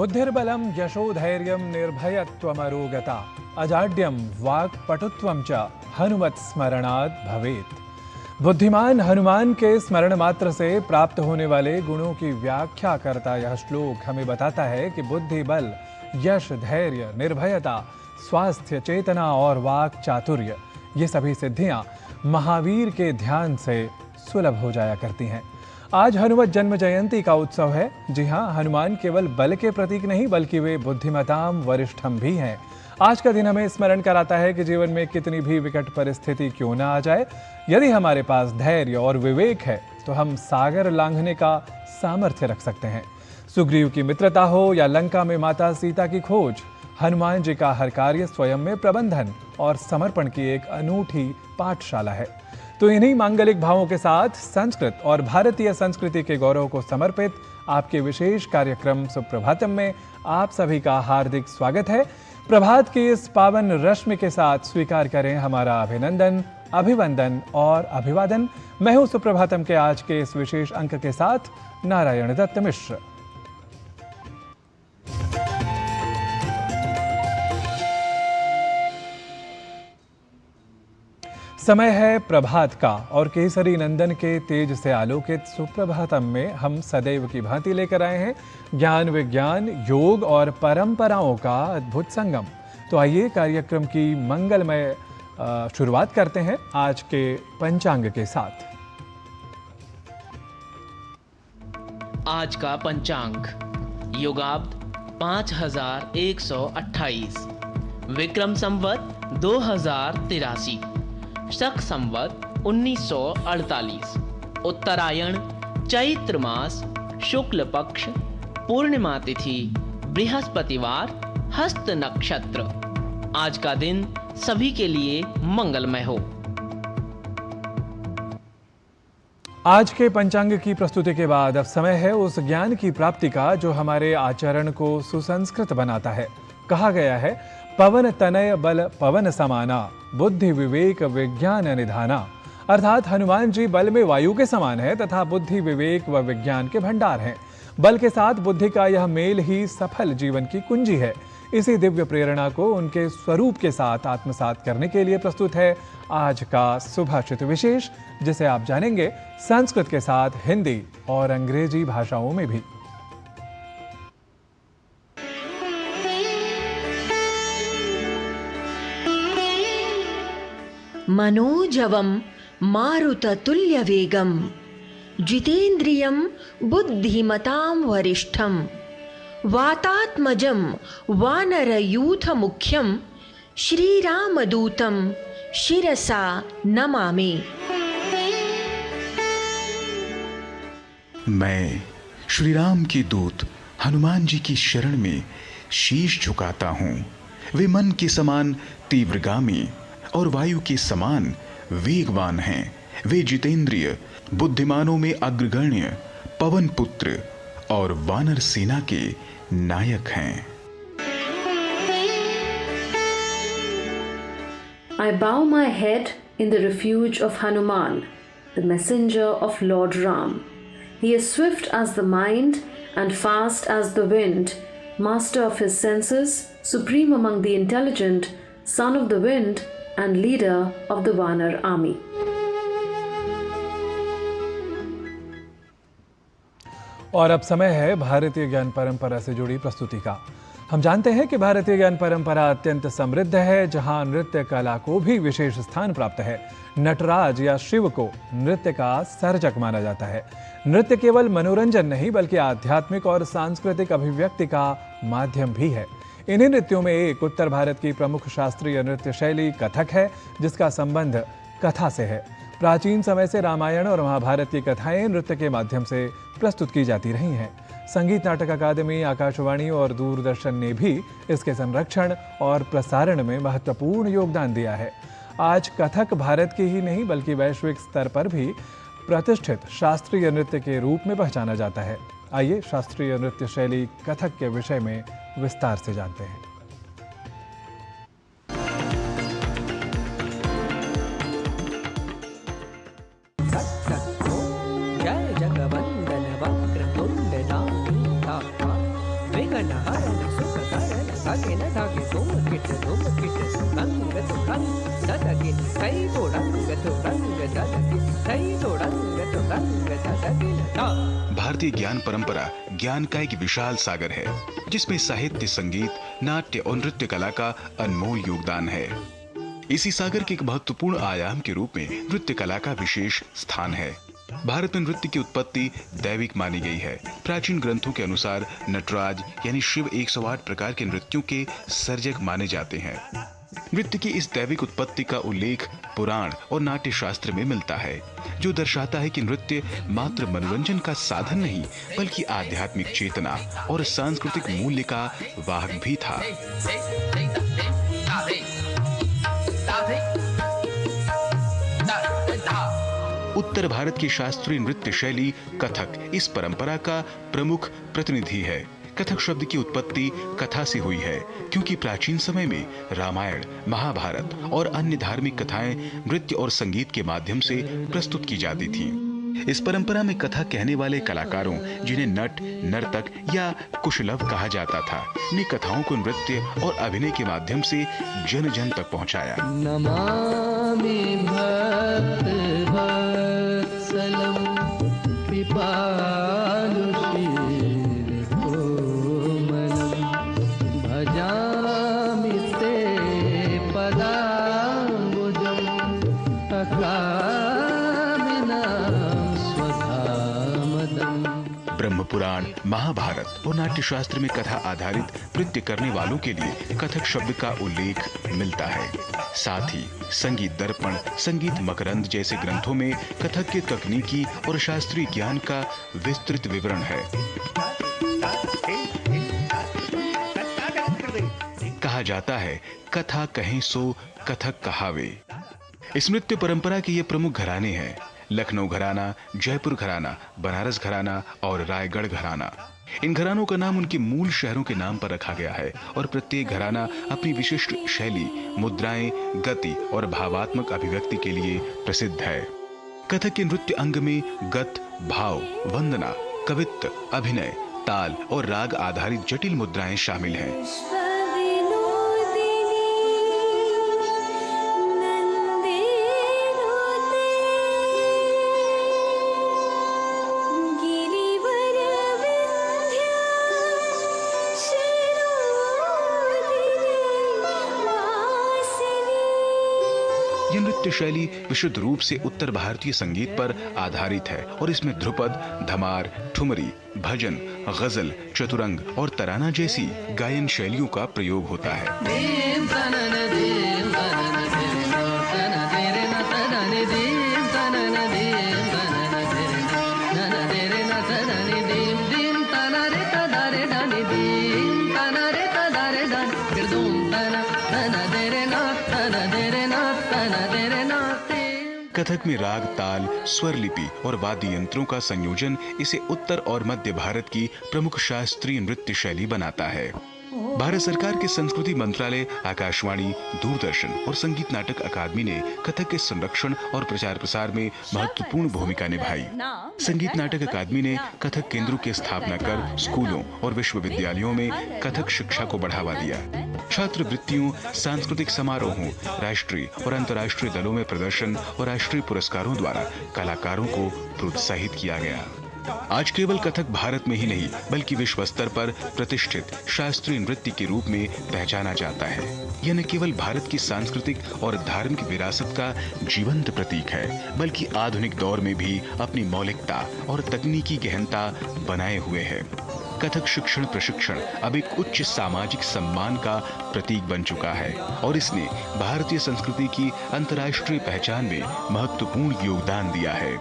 बुद्धिर्बलं यशोधैर्यं निर्भयत्वमरोगता अजाड्यं वाक्पटुत्वं च हनुमत्स्मरणात् भवेत्। बुद्धिमान हनुमान के स्मरण मात्र से प्राप्त होने वाले गुणों की व्याख्या करता यह श्लोक हमें बताता है कि बुद्धि बल, यश, धैर्य, निर्भयता, स्वास्थ्य, चेतना और वाक चातुर्य ये सभी सिद्धियां महावीर के ध्यान से सुलभ हो जाया करती हैं। आज हनुमत जन्म जयंती का उत्सव है। जी हाँ, हनुमान केवल बल के प्रतीक नहीं बल्कि वे बुद्धिमताम वरिष्ठम भी हैं। आज का दिन हमें स्मरण कराता है कि जीवन में कितनी भी विकट परिस्थिति क्यों ना आ जाए, यदि हमारे पास धैर्य और विवेक है तो हम सागर लांघने का सामर्थ्य रख सकते हैं। सुग्रीव की मित्रता हो या लंका में माता सीता की खोज, हनुमान जी का हर कार्य स्वयं में प्रबंधन और समर्पण की एक अनूठी पाठशाला है। तो इन्हीं मांगलिक भावों के साथ संस्कृत और भारतीय संस्कृति के गौरव को समर्पित आपके विशेष कार्यक्रम सुप्रभातम में आप सभी का हार्दिक स्वागत है। प्रभात की इस पावन रश्मि के साथ स्वीकार करें हमारा अभिनंदन, अभिवंदन और अभिवादन। मैं हूं सुप्रभातम के आज के इस विशेष अंक के साथ नारायण दत्त मिश्र। समय है प्रभात का और केसरी नंदन के तेज से आलोकित सुप्रभातम में हम सदैव की भांति लेकर आए हैं ज्ञान, विज्ञान, योग और परंपराओं का अद्भुत संगम। तो आइए कार्यक्रम की मंगलमय शुरुआत करते हैं आज के पंचांग के साथ। आज का पंचांग योगाब्द 5128, विक्रम संवत 2083, शक संवत 1948, उत्तरायण, चैत्र मास, शुक्ल पक्ष, पूर्णिमा तिथि, बृहस्पतिवार, हस्त नक्षत्र। आज का दिन सभी के लिए मंगलमय हो। आज के पंचांग की प्रस्तुति के बाद अब समय है उस ज्ञान की प्राप्ति का जो हमारे आचरण को सुसंस्कृत बनाता है। कहा गया है, पवन तनय बल पवन समाना, बुद्धि विवेक विज्ञान निधाना। अर्थात हनुमान जी बल में वायु के समान है तथा बुद्धि, विवेक व विज्ञान के भंडार हैं। बल के साथ बुद्धि का यह मेल ही सफल जीवन की कुंजी है। इसी दिव्य प्रेरणा को उनके स्वरूप के साथ आत्मसात करने के लिए प्रस्तुत है आज का सुभाषित विशेष, जिसे आप जानेंगे संस्कृत के साथ हिंदी और अंग्रेजी भाषाओं में भी। मनोजवं मारुततुल्यवेगं जितेन्द्रियं बुद्धिमतां वरिष्ठं वातात्मजं वानरयूथमुख्यं श्रीरामदूतं शिरसा नमामि। मैं श्रीराम के दूत हनुमान जी की शरण में शीश झुकाता हूँ। वे मन के समान तीव्रगामी और वायु के समान वेगवान हैं। वे जितेंद्रिय, बुद्धिमानों में अग्रगण्य, पवन पुत्र और वानर सेना के नायक हैं। I bow my head in the refuge of Hanuman, the messenger of Lord Ram. He is swift as the mind and fast as the wind, master of his senses, supreme among the intelligent, son of the wind, and leader of the Vanar army. और अब समय है भारतीय ज्ञान परंपरा से जुड़ी प्रस्तुति का। हम जानते हैं कि भारतीय ज्ञान परंपरा अत्यंत समृद्ध है, जहां नृत्य कला को भी विशेष स्थान प्राप्त है। नटराज या शिव को नृत्य का सर्जक माना जाता है। नृत्य केवल मनोरंजन नहीं बल्कि आध्यात्मिक और सांस्कृतिक अभिव्यक्ति का माध्यम भी है। इन्हीं नृत्यों में एक उत्तर भारत की प्रमुख शास्त्रीय नृत्य शैली कथक है, जिसका संबंध कथा से है। प्राचीन समय से रामायण और महाभारत की कथाएं नृत्य के माध्यम से प्रस्तुत की जाती रही हैं। संगीत नाटक अकादमी, आकाशवाणी और दूरदर्शन ने भी इसके संरक्षण और प्रसारण में महत्वपूर्ण योगदान दिया है। आज कथक भारत की ही नहीं बल्कि वैश्विक स्तर पर भी प्रतिष्ठित शास्त्रीय नृत्य के रूप में पहचाना जाता है। आइए शास्त्रीय नृत्य शैली कथक के विषय में विस्तार से जानते हैं। जय जगवंदन वक्रतुंड नाथ विघ्नहर भारतीय ज्ञान परंपरा ज्ञान का एक विशाल सागर है, जिसमें साहित्य, संगीत, नाट्य और नृत्य कला का अनमोल योगदान है। इसी सागर के एक महत्वपूर्ण आयाम के रूप में नृत्य कला का विशेष स्थान है। भारत में नृत्य की उत्पत्ति दैविक मानी गई है। प्राचीन ग्रंथों के अनुसार नटराज यानी शिव 108 प्रकार के नृत्यों के सर्जक माने जाते हैं। नृत्य की इस दैविक उत्पत्ति का उल्लेख पुराण और नाट्य शास्त्र में मिलता है, जो दर्शाता है कि नृत्य मात्र मनोरंजन का साधन नहीं, बल्कि आध्यात्मिक चेतना और सांस्कृतिक मूल्य का वाहक भी था। उत्तर भारत की शास्त्रीय नृत्य शैली कथक इस परंपरा का प्रमुख प्रतिनिधि है। कथक शब्द की उत्पत्ति कथा से हुई है, क्योंकि प्राचीन समय में रामायण, महाभारत और अन्य धार्मिक कथाएं नृत्य और संगीत के माध्यम से प्रस्तुत की जाती थीं। इस परंपरा में कथा कहने वाले कलाकारों, जिन्हें नट, नर्तक या कुशलव कहा जाता था, ने कथाओं को नृत्य और अभिनय के माध्यम से जन जन तक पहुंचाया। नमामि भक्त वत्सलं कृपालुशील कोमलं भजामि ते पदाम्बुजं अकामिनां स्वधामदम्। ब्रह्म पुराण, महाभारत और नाट्य शास्त्र में कथा आधारित नृत्य करने वालों के लिए कथक शब्द का उल्लेख मिलता है। साथ ही संगीत दर्पण, संगीत मकरंद जैसे ग्रंथों में कथक के तकनीकी और शास्त्रीय ज्ञान का विस्तृत विवरण है। कहा जाता है, कथा कहें सो कथक कहावे। इस नृत्य परंपरा के ये प्रमुख घराने हैं: लखनऊ घराना, जयपुर घराना, बनारस घराना और रायगढ़ घराना। इन घरानों का नाम उनके मूल शहरों के नाम पर रखा गया है और प्रत्येक घराना अपनी विशिष्ट शैली, मुद्राएं, गति और भावात्मक अभिव्यक्ति के लिए प्रसिद्ध है। कथक के नृत्य अंग में गत, भाव, वंदना, कवित्व, अभिनय, ताल और राग आधारित जटिल मुद्राएं शामिल हैं। यह नृत्य शैली विशुद्ध रूप से उत्तर भारतीय संगीत पर आधारित है और इसमें ध्रुपद, धमार, ठुमरी, भजन, गजल, चतुरंग और तराना जैसी गायन शैलियों का प्रयोग होता है। कथक में राग, ताल, स्वर लिपि और वाद्य यंत्रों का संयोजन इसे उत्तर और मध्य भारत की प्रमुख शास्त्रीय नृत्य शैली बनाता है। भारत सरकार के संस्कृति मंत्रालय, आकाशवाणी, दूरदर्शन और संगीत नाटक अकादमी ने कथक के संरक्षण और प्रचार प्रसार में महत्वपूर्ण भूमिका निभाई। संगीत नाटक अकादमी ने कथक केंद्रों की स्थापना कर स्कूलों और विश्वविद्यालयों में कथक शिक्षा को बढ़ावा दिया। छात्रवृत्तियों, सांस्कृतिक समारोहों, राष्ट्रीय और अंतर्राष्ट्रीय दलों में प्रदर्शन और राष्ट्रीय पुरस्कारों द्वारा कलाकारों को प्रोत्साहित किया गया। आज केवल कथक भारत में ही नहीं, बल्कि विश्व स्तर पर प्रतिष्ठित शास्त्रीय नृत्य के रूप में पहचाना जाता है। यह न केवल भारत की सांस्कृतिक और धार्मिक विरासत का जीवंत प्रतीक है, बल्कि आधुनिक दौर में भी अपनी मौलिकता और तकनीकी गहनता बनाए हुए है। कथक शिक्षण प्रशिक्षण अब एक उच्च सामाजिक सम्मान का प्रतीक बन चुका है और इसने भारतीय संस्कृति की अंतर्राष्ट्रीय पहचान में महत्वपूर्ण योगदान दिया है।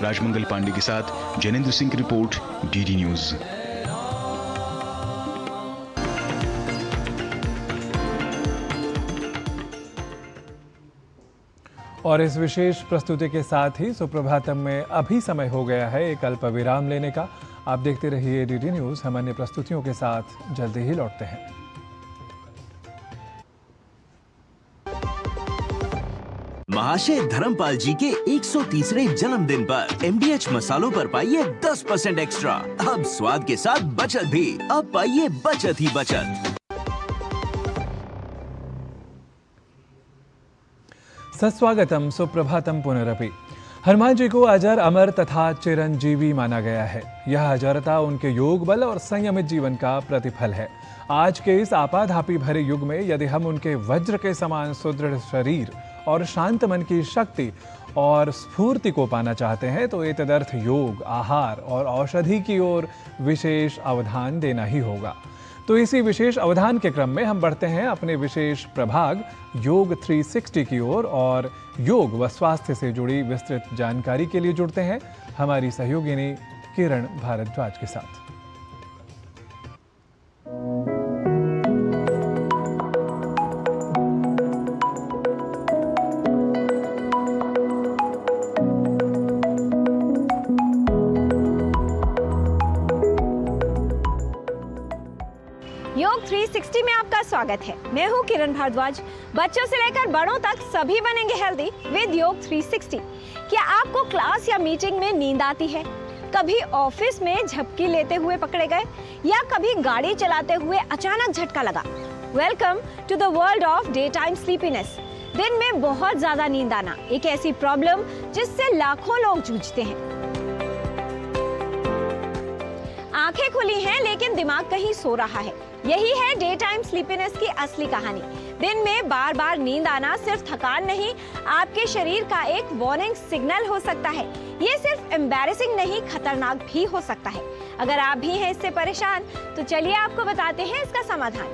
राजमंगल पांडे के साथ जैनेन्द्र सिंह की रिपोर्ट, डीडी न्यूज। और इस विशेष प्रस्तुति के साथ ही सुप्रभातम में अभी समय हो गया है एक अल्प विराम लेने का। आप देखते रहिए डीडी न्यूज। हम अन्य प्रस्तुतियों के साथ जल्दी ही लौटते हैं। महाशय धर्मपाल जी के 130वें जन्मदिन पर MDH मसालों पर पाइए 10% एक्स्ट्रा। अब स्वाद के साथ बचत भी। अब पाइए बचत ही बचत। सस्वागतम, सुप्रभातम पुनरपि। हनुमान जी को अजर, अमर तथा चिरंजीवी माना गया है। यह अजरता उनके योग बल और संयमित जीवन का प्रतिफल है। आज के इस आपाधापी भरे युग में यदि हम उनके वज्र के समान सुदृढ़ शरीर और शांत मन की शक्ति और स्फूर्ति को पाना चाहते हैं तो एतदर्थ योग, आहार और औषधि की ओर विशेष अवधान देना ही होगा। तो इसी विशेष अवधान के क्रम में हम बढ़ते हैं अपने विशेष प्रभाग योग 360 की ओर और योग व स्वास्थ्य से जुड़ी विस्तृत जानकारी के लिए जुड़ते हैं हमारी सहयोगिनी किरण भारद्वाज के साथ। योग 360 में आपका स्वागत है। मैं हूं किरण भारद्वाज। बच्चों से लेकर बड़ों तक सभी बनेंगे हेल्दी विद योग 360। क्या आपको क्लास या मीटिंग में नींद आती है? कभी ऑफिस में झपकी लेते हुए पकड़े गए या कभी गाड़ी चलाते हुए अचानक झटका लगा? Welcome to the world of day time sleepiness. दिन में बहुत ज्यादा नींद आना एक ऐसी प्रॉब्लम जिससे लाखों लोग जूझते हैं। आंखें खुली हैं लेकिन दिमाग कहीं सो रहा है। यही है डे टाइम स्लीपीनेस की असली कहानी। दिन में बार बार नींद आना सिर्फ थकान नहीं, आपके शरीर का एक वार्निंग सिग्नल हो सकता है। ये सिर्फ एम्बैरेसिंग नहीं, खतरनाक भी हो सकता है। अगर आप भी हैं इससे परेशान तो चलिए आपको बताते हैं इसका समाधान।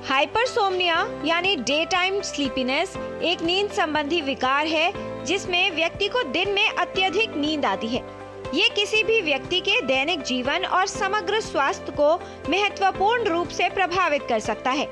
हाइपरसोम्निया यानी डे टाइम स्लीपीनेस एक नींद संबंधी विकार है जिसमें व्यक्ति को दिन में अत्यधिक नींद आती है। ये किसी भी व्यक्ति के दैनिक जीवन और समग्र स्वास्थ्य को महत्वपूर्ण रूप से प्रभावित कर सकता है।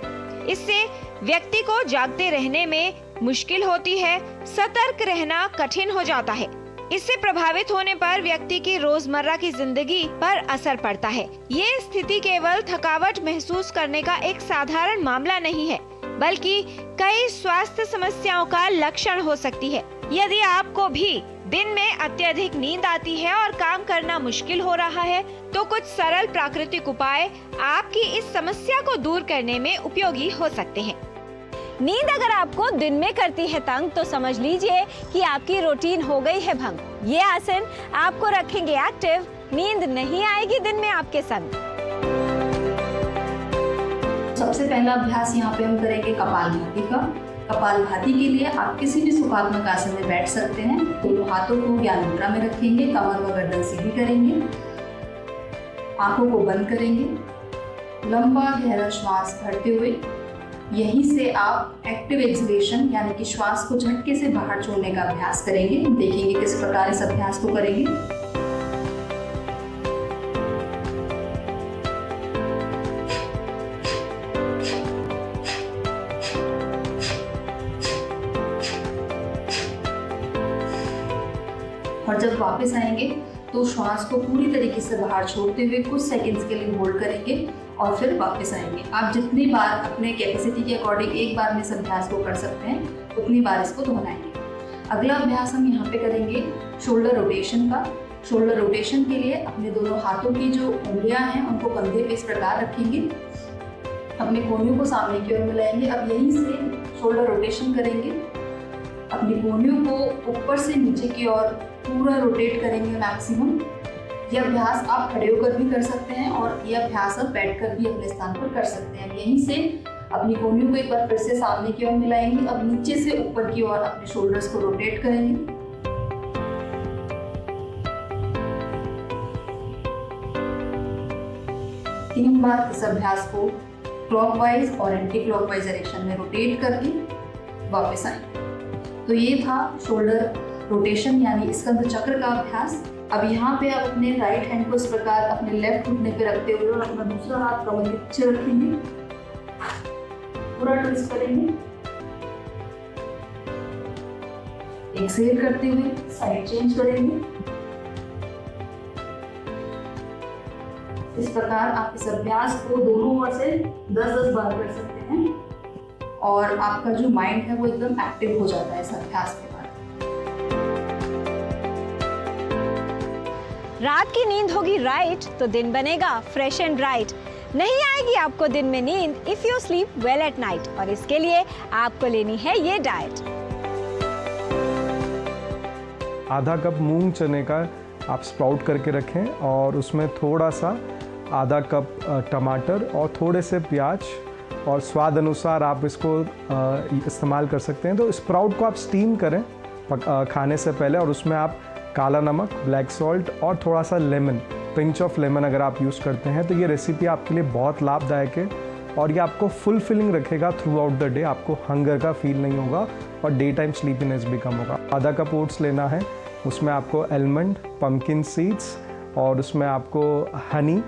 इससे व्यक्ति को जागते रहने में मुश्किल होती है, सतर्क रहना कठिन हो जाता है। इससे प्रभावित होने पर व्यक्ति की रोजमर्रा की जिंदगी पर असर पड़ता है। ये स्थिति केवल थकावट महसूस करने का एक साधारण मामला नहीं है, बल्कि कई स्वास्थ्य समस्याओं का लक्षण हो सकती है। यदि आपको भी दिन में अत्यधिक नींद आती है और काम करना मुश्किल हो रहा है, तो कुछ सरल प्राकृतिक उपाय आपकी इस समस्या को दूर करने में उपयोगी हो सकते हैं। नींद अगर आपको दिन में करती है तंग तो समझ लीजिए कि आपकी रूटीन हो गई है भंग। ये आसन आपको रखेंगे एक्टिव, नींद नहीं आएगी दिन में आपके संग। सबसे पहला अभ्यास यहाँ पे हम करेंगे कपालभाति का। कपालभाति के लिए आप किसी भी सुखात्मक आसन में बैठ सकते हैं। दोनों हाथों को ज्ञान मुद्रा में रखेंगे, कमर व गर्दन सीधी करेंगे, आंखों को बंद करेंगे, लंबा गहरा श्वास भरते हुए यहीं से आप एक्टिव एक्सलेशन यानी कि श्वास को झटके से बाहर छोड़ने का अभ्यास करेंगे। देखेंगे किस प्रकार इस अभ्यास को करेंगे। और जब वापस आएंगे तो श्वास को पूरी तरीके से बाहर छोड़ते हुए कुछ सेकंड्स के लिए होल्ड करेंगे और फिर वापस आएंगे। आप जितनी बार अपने कैपेसिटी के अकॉर्डिंग एक बार में इस अभ्यास को कर सकते हैं, उतनी बार इसको दोहराएंगे। अगला अभ्यास हम यहाँ पे करेंगे शोल्डर रोटेशन का। शोल्डर रोटेशन के लिए अपने दोनों हाथों की जो उंगलियां हैं उनको कंधे पे इस प्रकार रखेंगे, अपने कोहनियों को सामने की ओर मिलाएंगे। अब यहीं से शोल्डर रोटेशन करेंगे, अपनी कोहनियों को ऊपर से नीचे की ओर पूरा रोटेट करेंगे मैक्सिमम। यह अभ्यास आप खड़े होकर भी कर सकते हैं और यह अभ्यास आप बैठकर भी अपने स्थान पर कर सकते हैं। यहीं से अपनी कोहनियों को एक बार फिर से सामने की ओर मिलाएंगे। अब नीचे से ऊपर की ओर अपने शोल्डर्स को रोटेट करेंगे। तीन बार इस अभ्यास को क्लॉकवाइज और एंटी क्लॉकवाइज डायरेक्शन में रोटेट करके वापस आएंगे। तो ये था शोल्डर रोटेशन यानी स्कंध चक्र का अभ्यास। अब यहाँ पे आप अपने राइट हैंड को इस प्रकार अपने लेफ्ट घुटने पे रखते हुए और अपना दूसरा हाथ कमर के पीछे रखेंगे, पूरा ट्विस्ट करेंगे। एक्सहेल करते हुए साइड चेंज करेंगे। इस प्रकार आप इस अभ्यास को दोनों ओर से 10-10 बार कर सकते हैं और आपका जो माइंड है वो एकदम एक्टिव हो जाता है इस अभ्यास के बाद। रात की नींद होगी राइट तो दिन बनेगा फ्रेश एंड ब्राइट। नहीं आएगी आपको दिन में नींद if you sleep well at night, और इसके लिए आपको लेनी है ये डाइट। आधा कप मूंग चने का आप स्प्राउट करके रखें और उसमें थोड़ा सा आधा कप टमाटर और थोड़े से प्याज और स्वाद अनुसार आप इसको इस्तेमाल कर सकते हैं। तो स्प्राउट को आप स्टीम करें खाने से पहले और उसमें आप काला नमक, ब्लैक सॉल्ट और थोड़ा सा लेमन, पिंच ऑफ लेमन अगर आप यूज़ करते हैं तो ये रेसिपी आपके लिए बहुत लाभदायक है और ये आपको फुलफिलिंग रखेगा थ्रू आउट द डे। आपको हंगर का फील नहीं होगा और डे टाइम स्लीपीनेस भी कम होगा। आधा कप ओट्स लेना है, उसमें आपको आलमंड, पम्पकिन सीड्स और उसमें आपको हनी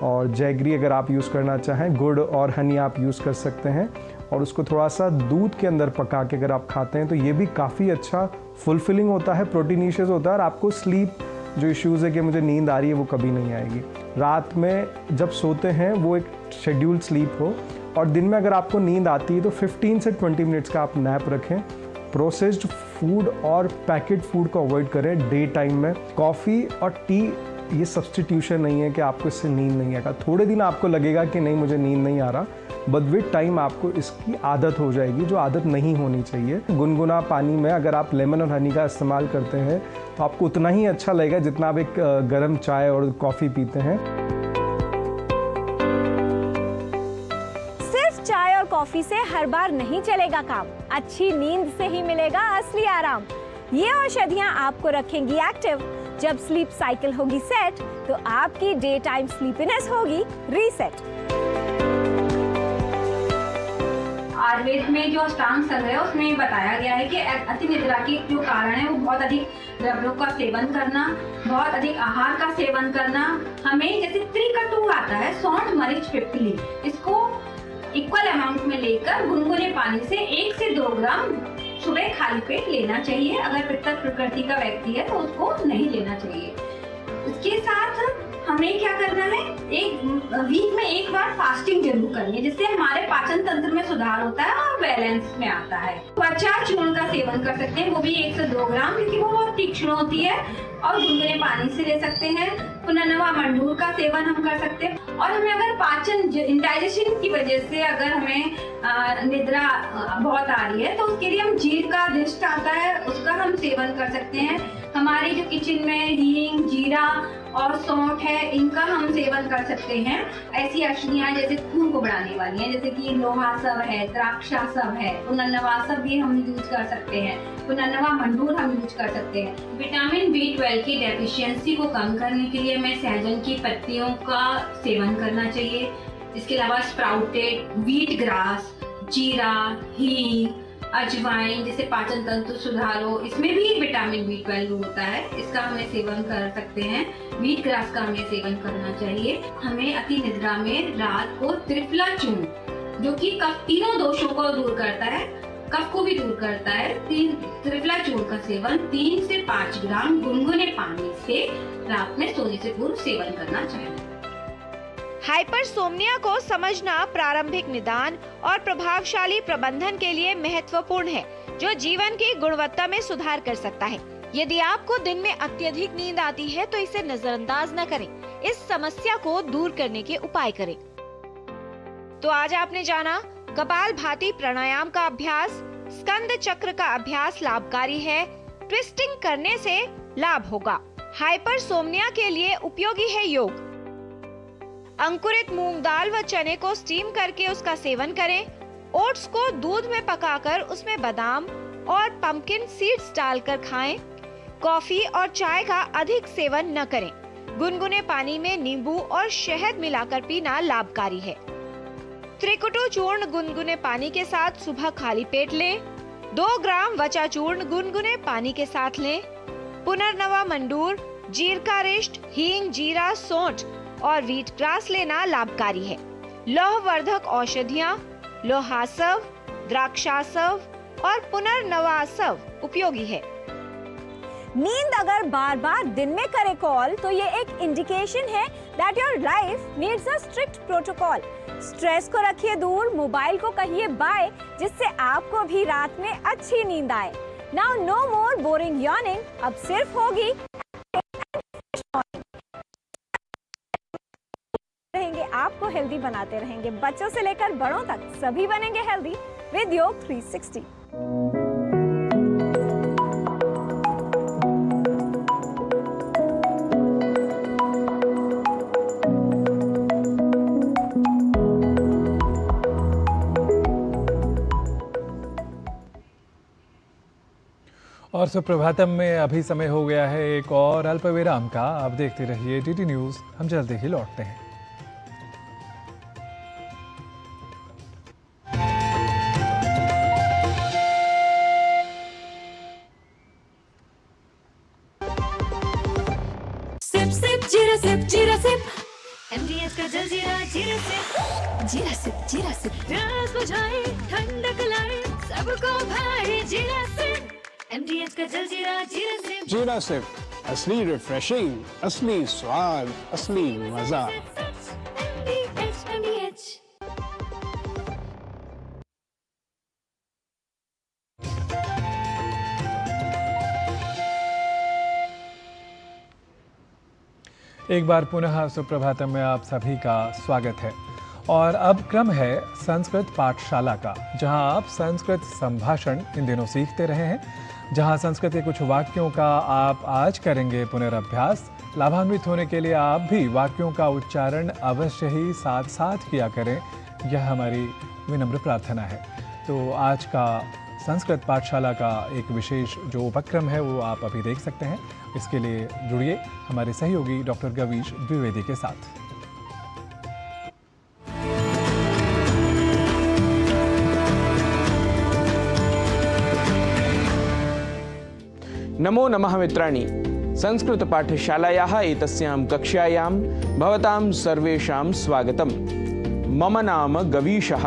और जैगरी अगर आप यूज़ करना चाहें, गुड़ और हनी आप यूज़ कर सकते हैं और उसको थोड़ा सा दूध के अंदर पका के अगर आप खाते हैं तो ये भी काफ़ी अच्छा फुलफिलिंग होता है, प्रोटीनिशियस होता है और आपको स्लीप जो इश्यूज़ है कि मुझे नींद आ रही है वो कभी नहीं आएगी। रात में जब सोते हैं वो एक शेड्यूल स्लीप हो और दिन में अगर आपको नींद आती है तो 15 से 20 मिनट्स का आप नैप रखें। प्रोसेस्ड फूड और पैकेट फूड को अवॉइड करें डे टाइम में। कॉफ़ी और टी ये सब्स्टिट्यूशन नहीं है कि आपको इससे नींद नहीं आएगा। थोड़े दिन आपको लगेगा कि नहीं मुझे नींद नहीं आ रहा, बट विद टाइम आपको इसकी आदत हो जाएगी जो आदत नहीं होनी चाहिए। गुनगुना पानी में अगर आप लेमन और हनी का इस्तेमाल करते हैं तो आपको उतना ही अच्छा लगेगा जितना आप एक गर्म चाय और कॉफ़ी पीते हैं। सिर्फ चाय और कॉफी से हर बार नहीं चलेगा काम, अच्छी नींद से ही मिलेगा असली आराम। ये औषधियाँ आपको रखेंगी एक्टिव। जब स्लीप साइकिल होगी सेट तो आपकी डे टाइम स्लीपीनेस होगी रीसेट। आयुर्वेद में जो अष्टांग संग्रह है उसमें बताया गया है कि अति निद्रा के जो कारण है वो बहुत अधिक द्रव्यों का सेवन करना, बहुत अधिक आहार का सेवन करना। हमें जैसे त्रिकटु आता है, सौंठ, मरीच, पिप्पली, इसको इक्वल अमाउंट में लेकर गुनगुने पानी से 1 से 2 ग्राम सुबह खाली पेट लेना चाहिए। अगर पित्तक प्रकृति का व्यक्ति है तो उसको नहीं लेना चाहिए। इसके साथ हमें क्या करना है, एक वीक में एक बार फास्टिंग जरूर करनी है जिससे हमारे पाचन तंत्र में सुधार होता है और बैलेंस में आता है। त्वचा चूर्ण का सेवन कर सकते हैं, वो भी 1 से 2 ग्राम, क्योंकि वो बहुत तीक्ष्ण होती है और गुनगुने पानी से ले सकते हैं। पुनर्नवा मंडूर का सेवन हम कर सकते हैं। और हमें अगर पाचन इंडाइजेशन की वजह से अगर हमें निद्रा बहुत आ रही है तो उसके लिए हम जीर का अधिष्ट आता है, उसका हम सेवन कर सकते हैं। हमारे जो किचन में हींग, जीरा और सौंठ है, इनका हम सेवन कर सकते हैं। ऐसी औषधियाँ जैसे खून को बढ़ाने वाली हैं, जैसे कि लोहासव है, द्राक्षासव है, पुनर्नवासव भी हम यूज कर सकते हैं, पुनर्नवा मंडूर हम यूज कर सकते हैं। विटामिन B12 की डेफिशिएंसी को कम करने के लिए हमें सहजन की पत्तियों का सेवन करना चाहिए। इसके अलावा स्प्राउटेड व्हीट ग्रास, जीरा, हींग, अजवाइन, जिससे पाचन तंत्र सुधार हो, इसमें भी विटामिन B12 होता है, इसका हमें सेवन कर सकते हैं। व्हीट ग्रास का हमें सेवन करना चाहिए। हमें अति निद्रा में रात को त्रिफला चूर्ण, जो कि कफ तीनों दोषों को दूर करता है, कफ को भी दूर करता है, त्रिफला चूर्ण का सेवन 3 से 5 ग्राम गुनगुने पानी से रात में सोने से पूर्व सेवन करना चाहिए। हाइपरसोम्निया को समझना प्रारंभिक निदान और प्रभावशाली प्रबंधन के लिए महत्वपूर्ण है, जो जीवन की गुणवत्ता में सुधार कर सकता है। यदि आपको दिन में अत्यधिक नींद आती है तो इसे नजरअंदाज न करें, इस समस्या को दूर करने के उपाय करें। तो आज आपने जाना कपालभाति प्राणायाम का अभ्यास, स्कंद चक्र का अभ्यास लाभकारी है, ट्विस्टिंग करने से लाभ होगा। हाइपरसोम्निया के लिए उपयोगी है योग। अंकुरित मूंग दाल व चने को स्टीम करके उसका सेवन करें। ओट्स को दूध में पकाकर उसमें बादाम और पंपकिन सीड्स डालकर खाएं। कॉफी और चाय का अधिक सेवन न करें। गुनगुने पानी में नींबू और शहद मिलाकर पीना लाभकारी है। त्रिकुटु चूर्ण गुनगुने पानी के साथ सुबह खाली पेट लें। 2 ग्राम वचा चूर्ण गुनगुने पानी के साथ लें। पुनर्नवा मंडूर, जीरका रिष्ट, हींग, जीरा, सौंठ और व्हीट ग्रास लेना लाभकारी है। लौहवर्धक औषधियाँ लोहासव, द्राक्षासव और पुनर्नवासव उपयोगी है। नींद अगर बार बार दिन में करे कॉल तो ये एक इंडिकेशन है that your life needs a strict protocol. Stress को रखिए दूर, मोबाइल को कहिए बाय, जिससे आपको भी रात में अच्छी नींद आए। नाउ नो मोर बोरिंग यॉर्निंग, अब सिर्फ होगी रहेंगे, आपको हेल्दी बनाते रहेंगे। बच्चों से लेकर बड़ों तक सभी बनेंगे हेल्दी विद योग 360। और सुप्रभातम में अभी समय हो गया है एक और अल्प विराम का। आप देखते रहिए डीडी न्यूज, हम जल्दी ही लौटते हैं। सिप सिप जीरा सिप जीरा सिप, MDH का जलजीरा जीरा सिप, जीरा सिप जीरा सिप, प्यास बुझाए ठंडक लाए सबको भाए जीरा सिप, MDH का जलजीरा जीरा सिप। जीरा सिप, असली रिफ्रेशिंग, असली स्वाद, असली मजा। MDH। एक बार पुनः सुप्रभातम में आप सभी का स्वागत है। और अब क्रम है संस्कृत पाठशाला का, जहां आप संस्कृत संभाषण इन दिनों सीखते रहे हैं, जहां संस्कृत के कुछ वाक्यों का आप आज करेंगे पुनरअभ्यास। लाभान्वित होने के लिए आप भी वाक्यों का उच्चारण अवश्य ही साथ साथ किया करें, यह हमारी विनम्र प्रार्थना है। तो आज का संस्कृत पाठशाला का एक विशेष जो उपक्रम है वो आप अभी देख सकते हैं। इसके लिए जुड़िए हमारे सहयोगी डॉक्टर गवीश द्विवेदी के साथ। नमो नमः मित्राणि, संस्कृत पाठशालायाः एतस्यां कक्षायां भवतां सर्वेषां स्वागतम्। मम नाम गवीशः।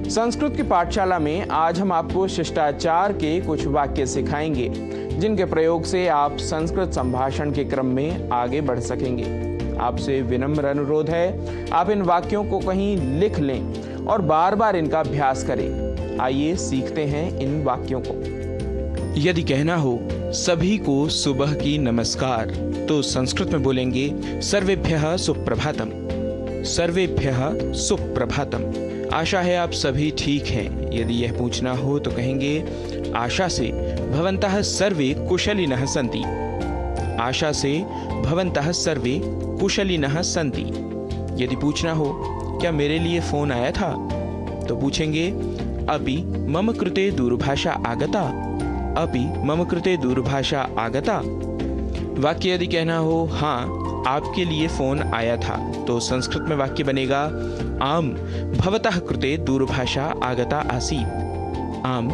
संस्कृत की पाठशाला में आज हम आपको शिष्टाचार के कुछ वाक्य सिखाएंगे, जिनके प्रयोग से आप संस्कृत संभाषण के क्रम में आगे बढ़ सकेंगे। आपसे विनम्र अनुरोध है, आप इन वाक्यों को कहीं लिख लें और बार बार इनका अभ्यास करें। आइए सीखते हैं इन वाक्यों को। यदि कहना हो सभी को सुबह की नमस्कार, तो संस्कृत में बोलेंगे सर्वेभ्यः सुप्रभातम। सर्वेभ्यः सुप्रभातम। आशा है आप सभी ठीक हैं। यदि यह पूछना हो तो कहेंगे आशा से भवन्तः सर्वे कुशलिनः सन्ति। आशा से भवन्तः सर्वे कुशलिनः सन्ति। यदि पूछना हो क्या मेरे लिए फोन आया था, तो पूछेंगे अपि मम कृते दूरभाषा आगता। अपि मम कृते दूरभाषा आगता। वाक्य यदि कहना हो हाँ आपके लिए फोन आया था, तो संस्कृत में वाक्य बनेगा आम भवतः कृते दूरभाषा आगता आसीत्। आम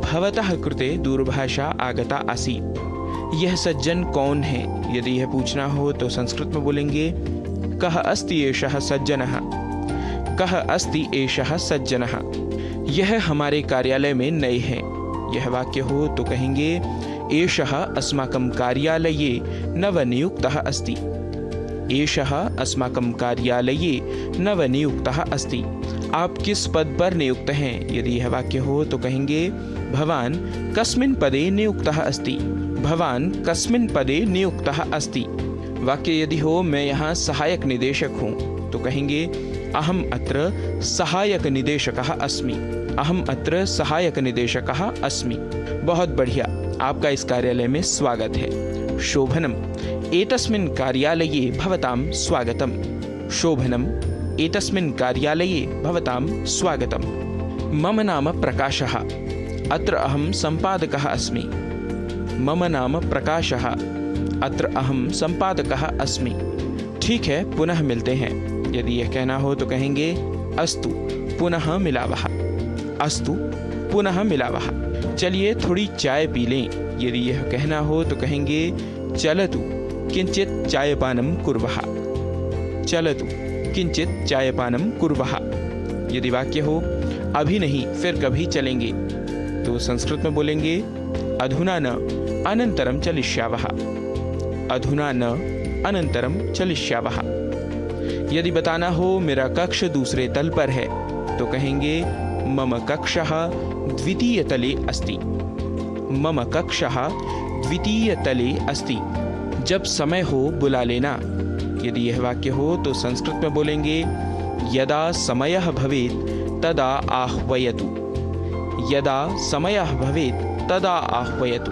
भवतः कृते दूरभाषा आगता आसीत्। यह सज्जन कौन है, यदि यह पूछना हो तो संस्कृत में बोलेंगे कः अस्ति एषः सज्जनः। कः अस्ति एषः सज्जनः। यह हमारे कार्यालय में नए हैं। यह वाक्य हो तो कहेंगे एषः अस्माकं कार्यालये नवनियुक्तः अस्ति। एषः अस्माकं कार्यालये नवनियुक्तः अस्ति। आप किस पद पर नियुक्त हैं, यदि यह वाक्य हो तो कहेंगे भवान कस्मिन् पदे नियुक्तः अस्ति। भवान कस्मिन् पदे नियुक्तः अस्ति। वाक्य यदि हो मैं यहाँ सहायक निदेशक हूँ, तो कहेंगे अहम अत्र सहायक निदेशकः अस्मि। अहम अत्र सहायक निदेशकः अस्मि। बहुत बढ़िया, आपका इस कार्यालय में स्वागत है। शोभनम एतस्मिन् कार्यालये भवतां स्वागतम। शोभनम एतस्मिन् कार्यालये भवतां स्वागतम। मम नाम प्रकाशः। अत्र अहं संपादकः अस्मि। मम नाम प्रकाशः। अत्र अहं संपादकः अस्मि। ठीक है, पुनः मिलते हैं। यदि यह कहना हो तो कहेंगे अस्तु पुनः मिलावः। अस्तु पुनः मिलावः। चलिए थोड़ी चाय पी लें। यदि यह कहना हो तो कहेंगे चलतु किंचित चायपानं कुर्वः। चलतु किंचित चायपानं कुर्वः। यदि वाक्य हो अभी नहीं फिर कभी चलेंगे, तो संस्कृत में बोलेंगे अधुना न अनंतरम चलिष्यावः। अधुना न अनंतरम चलिष्यावः। यदि बताना हो मेरा कक्ष दूसरे तल पर है, तो कहेंगे मम कक्षः द्वितीय तले अस्ति। मम कक्षः द्वितीय तले अस्ति। जब समय हो बुला लेना। यदि यह वाक्य हो तो संस्कृत में बोलेंगे यदा समयः भवेत् तदा आह्वयतु। यदा समयः भवेत् तदा आह्वयतु।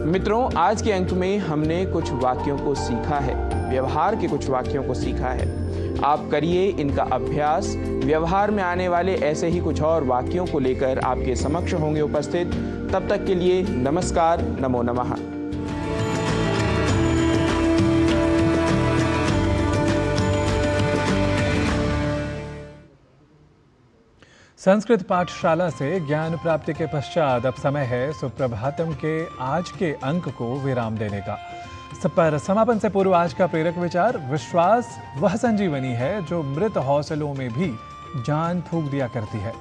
मित्रों, आज के अंक में हमने कुछ वाक्यों को सीखा है, व्यवहार के कुछ वाक्यों को सीखा है। आप करिए इनका अभ्यास। व्यवहार में आने वाले ऐसे ही कुछ और वाक्यों को लेकर आपके समक्ष होंगे उपस्थित तब तक के लिए नमस्कार, नमो नमः। संस्कृत पाठशाला से ज्ञान प्राप्ति के पश्चात अब समय है सुप्रभातम के आज के अंक को विराम देने का। पर समापन से पूर्व आज का प्रेरक विचार, विश्वास वह संजीवनी है जो मृत हौसलों में भी जान फूंक दिया करती है।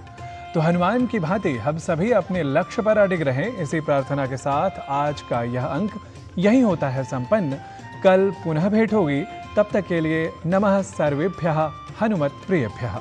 तो हनुमान की भांति हम सभी अपने लक्ष्य पर अडिग रहें, इसी प्रार्थना के साथ आज का यह अंक यही होता है संपन्न। कल पुनः भेंट होगी, तब तक के लिए नमः सर्वेभ्यः हनुमत प्रियभ्यः।